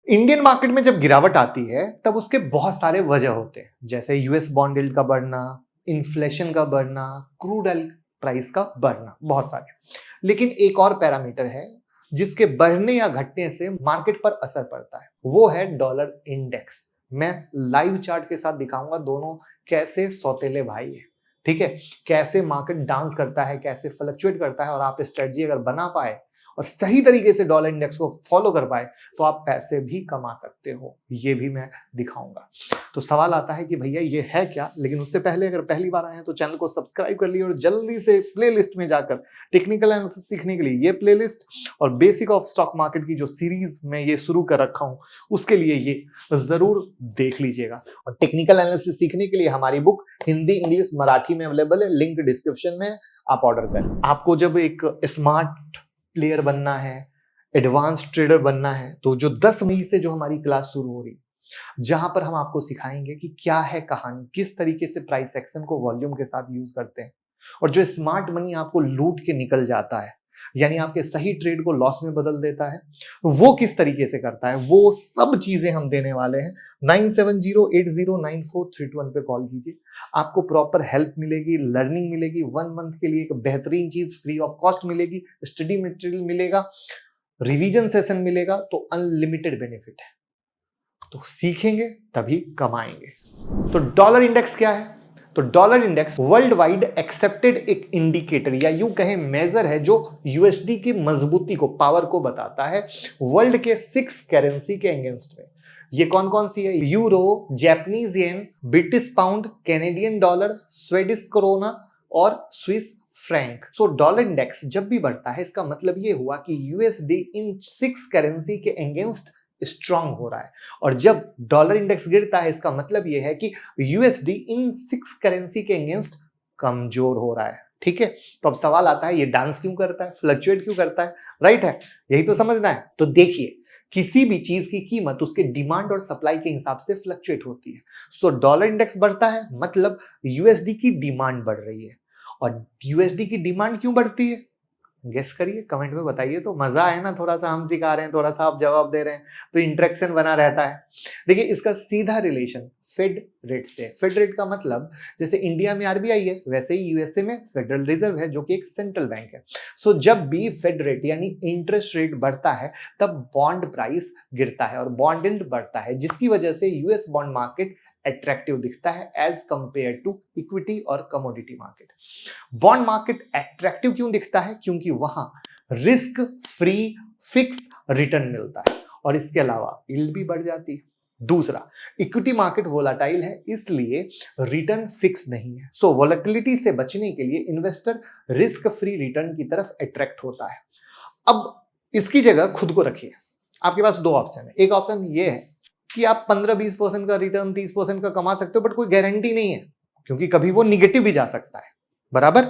Indian market में जब गिरावट आती है तब उसके बहुत सारे वजह होते हैं, जैसे यूएस बॉन्ड यील्ड का बढ़ना, इन्फ्लेशन का बढ़ना, क्रूड ऑयल प्राइस का बढ़ना, बहुत सारे। लेकिन एक और पैरामीटर है जिसके बढ़ने या घटने से मार्केट पर असर पड़ता है, वो है डॉलर इंडेक्स। मैं लाइव चार्ट के साथ दिखाऊंगा दोनों कैसे सौतेले भाई है, ठीक है। कैसे मार्केट डांस करता है, कैसे फ्लक्चुएट करता है, और आप स्ट्रेटजी अगर बना पाए और सही तरीके से डॉलर इंडेक्स को फॉलो कर पाए तो आप पैसे भी कमा सकते हो, ये भी मैं दिखाऊंगा। तो सवाल आता है कि भैया ये है क्या, लेकिन उससे पहले अगर पहली बार आए हैं तो चैनल को सब्सक्राइब कर लिए और जल्दी से प्लेलिस्ट में जाकर टेक्निकल एनालिसिस सीखने के लिए ये प्लेलिस्ट और बेसिक ऑफ स्टॉक मार्केट की जो सीरीज मैं ये शुरू कर रखा हूं उसके लिए ये जरूर देख लीजिएगा। और टेक्निकल एनालिसिस सीखने के लिए हमारी बुक हिंदी, इंग्लिश, मराठी में अवेलेबल है, लिंक डिस्क्रिप्शन में, आप ऑर्डर करें। आपको जब एक स्मार्ट प्लेयर बनना है, एडवांस ट्रेडर बनना है, तो जो 10 मई से जो हमारी क्लास शुरू हो रही, जहां पर हम आपको सिखाएंगे कि क्या है कहानी, किस तरीके से प्राइस एक्शन को वॉल्यूम के साथ यूज करते हैं, और जो स्मार्ट मनी आपको लूट के निकल जाता है, यानी आपके सही ट्रेड को लॉस में बदल देता है, वो किस तरीके से करता है, वो सब चीजें हम देने वाले हैं। 9708094321 पे कॉल कीजिए, आपको प्रॉपर हेल्प मिलेगी, लर्निंग मिलेगी, 1 मंथ के लिए एक बेहतरीन चीज फ्री ऑफ कॉस्ट मिलेगी, स्टडी मटेरियल मिलेगा, रिवीजन सेशन मिलेगा, तो अनलिमिटेड बेनिफिट है। तो सीखेंगे तभी कमाएंगे। तो डॉलर इंडेक्स क्या है? तो dollar index world wide accepted एक इंडिकेटर या यूं कहें मेजर है जो यूएसडी की मजबूती को, पावर को बताता है वर्ल्ड के 6 करेंसी के अगेंस्ट में। ये कौन कौन सी है? Euro, Japanese yen, British pound, Canadian dollar, Swedish corona और स्विस फ्रैंक। सो डॉलर इंडेक्स जब भी बढ़ता है इसका मतलब ये हुआ कि यूएसडी इन 6 करेंसी के अगेंस्ट स्ट्रांग हो रहा है, और जब डॉलर इंडेक्स गिरता है इसका मतलब यह है कि यूएसडी इन 6 करेंसी के अगेंस्ट कमजोर हो रहा है, ठीक है। तो अब सवाल आता है ये डांस क्यों करता है, फ्लक्चुएट क्यों करता है, राइट है, यही तो समझना है। तो देखिए, किसी भी चीज की कीमत उसके डिमांड और सप्लाई के हिसाब से फ्लक्चुएट होती है। सो डॉलर इंडेक्स बढ़ता है मतलब यूएसडी की डिमांड बढ़ रही है। और यूएसडी की डिमांड क्यों बढ़ती है, गेस करिए, कमेंट में बताइए, तो मजा आए ना, थोड़ा सा हम सिखा रहे हैं, थोड़ा सा आप जवाब दे रहे हैं, तो इंटरेक्शन बना रहता है। देखिए, इसका सीधा रिलेशन फेड रेट से है। फेड रेट का मतलब जैसे इंडिया में आरबीआई है, वैसे ही यूएसए में फेडरल रिजर्व है जो कि एक सेंट्रल बैंक है। सो जब भी फेड रेट यानी इंटरेस्ट रेट बढ़ता है तब बॉन्ड प्राइस गिरता है और बॉन्ड यील्ड बढ़ता है, जिसकी वजह से यूएस बॉन्ड मार्केट अट्रैक्टिव दिखता है एज कंपेयर टू इक्विटी और commodity market. Bond market attractive क्यों दिखता है? क्योंकि वहां रिस्क फ्री फिक्स रिटर्न मिलता है और इसके अलावा यील्ड भी बढ़ जाती है। दूसरा, इक्विटी मार्केट वोलाटाइल है, इसलिए रिटर्न फिक्स नहीं है। सो वोलेटिलिटी से बचने के लिए इन्वेस्टर रिस्क फ्री रिटर्न की तरफ अट्रैक्ट होता है। अब इसकी जगह खुद को रखिए, आपके पास 2 ऑप्शन है। एक ऑप्शन ये है कि आप 15-20% का रिटर्न, 30% का कमा सकते हो, बट कोई गारंटी नहीं है, क्योंकि कभी वो निगेटिव भी जा सकता है, बराबर।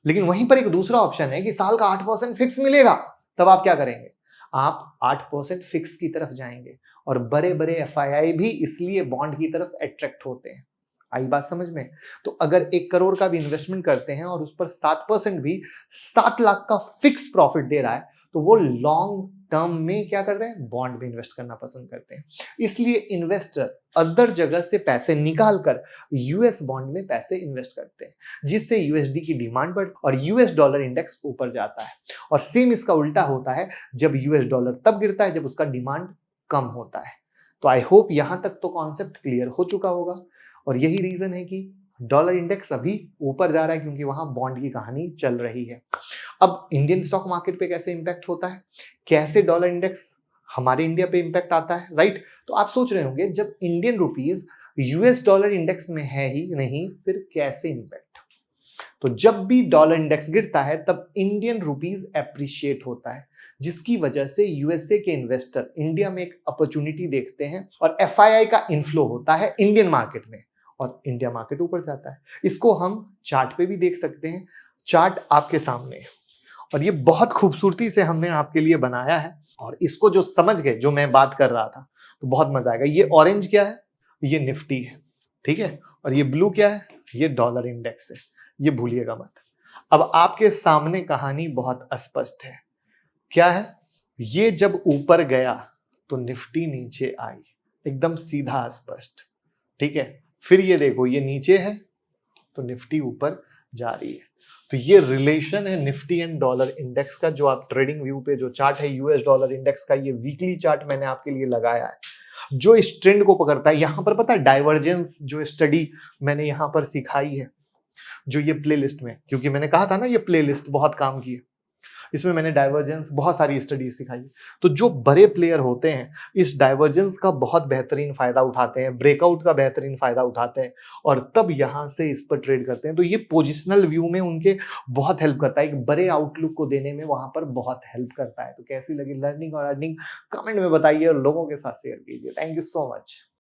लेकिन वहीं पर एक दूसरा ऑप्शन है कि साल का 8% फिक्स मिलेगा। तब आप क्या करेंगे? आप 8% फिक्स की तरफ जाएंगे, और बड़े बड़े एफआईआई भी इसलिए बॉन्ड की तरफ अट्रैक्ट होते हैं। आई बात समझ में? तो अगर 1 करोड़ का भी इन्वेस्टमेंट करते हैं और उस पर 7% भी 7 लाख का फिक्स प्रॉफिट दे रहा है, तो वो लॉन्ग टर्म में क्या कर रहे हैं? बॉन्ड में इन्वेस्ट करना पसंद करते हैं। इसलिए इन्वेस्टर अदर जगह से पैसे निकाल कर यूएस बॉन्ड में पैसे इन्वेस्ट करते हैं, जिससे यूएसडी की डिमांड बढ़ और यूएस डॉलर इंडेक्स ऊपर जाता है। और सेम इसका उल्टा होता है, जब यूएस डॉलर तब गिरता है जब उसका डिमांड कम होता है। तो आई होप यहां तक तो कॉन्सेप्ट क्लियर हो चुका होगा, और यही रीजन है कि डॉलर इंडेक्स अभी ऊपर जा रहा है, क्योंकि वहां बॉन्ड की कहानी चल रही है। अब इंडियन स्टॉक मार्केट पे कैसे इंपैक्ट होता है, कैसे डॉलर इंडेक्स हमारे इंडिया पे इंपैक्ट आता है, राइट। तो आप सोच रहे होंगे जब Indian rupees US dollar index में है ही नहीं, फिर कैसे इंपैक्ट? तो जब भी डॉलर इंडेक्स गिरता है तब इंडियन रुपीज एप्रिशिएट होता है, जिसकी वजह से यूएसए के इन्वेस्टर इंडिया में एक अपॉर्चुनिटी देखते हैं और एफआईआई का इनफ्लो होता है इंडियन मार्केट में, और इंडिया मार्केट ऊपर जाता है। इसको हम चार्ट पे भी देख सकते हैं, चार्ट आपके सामने है, और ये बहुत खूबसूरती से हमने आपके लिए बनाया है, और इसको जो समझ गए, जो मैं बात कर रहा था, तो बहुत मजा आएगा। ये ऑरेंज क्या है? ये निफ्टी है, ठीक है। और ये ब्लू क्या है? ये डॉलर इंडेक्स है, ये भूलिएगा मत। अब आपके सामने कहानी बहुत स्पष्ट है। क्या है? ये जब ऊपर गया तो निफ्टी नीचे आई, एकदम सीधा स्पष्ट, ठीक है। फिर ये देखो ये नीचे है तो निफ्टी ऊपर जा रही है। तो ये रिलेशन है निफ्टी एंड डॉलर इंडेक्स का, जो आप ट्रेडिंग व्यू पे जो चार्ट है यूएस डॉलर इंडेक्स का, ये वीकली चार्ट मैंने आपके लिए लगाया है जो इस ट्रेंड को पकड़ता है। यहां पर पता है डाइवर्जेंस जो स्टडी मैंने यहां पर सिखाई है, जो ये प्लेलिस्ट में, क्योंकि मैंने कहा था ना ये प्लेलिस्ट बहुत काम की है, इसमें मैंने डाइवर्जेंस बहुत सारी स्टडी सिखाई। तो जो बड़े प्लेयर होते हैं इस डाइवर्जेंस का बहुत बेहतरीन फायदा उठाते हैं, ब्रेकआउट का बेहतरीन फायदा उठाते हैं और तब यहां से इस पर ट्रेड करते हैं। तो ये पोजिशनल व्यू में उनके बहुत हेल्प करता है, एक बड़े आउटलुक को देने में वहां पर बहुत हेल्प करता है। तो कैसी लगी लर्निंग और अर्निंग, कमेंट में बताइए और लोगों के साथ शेयर कीजिए। Thank you so much.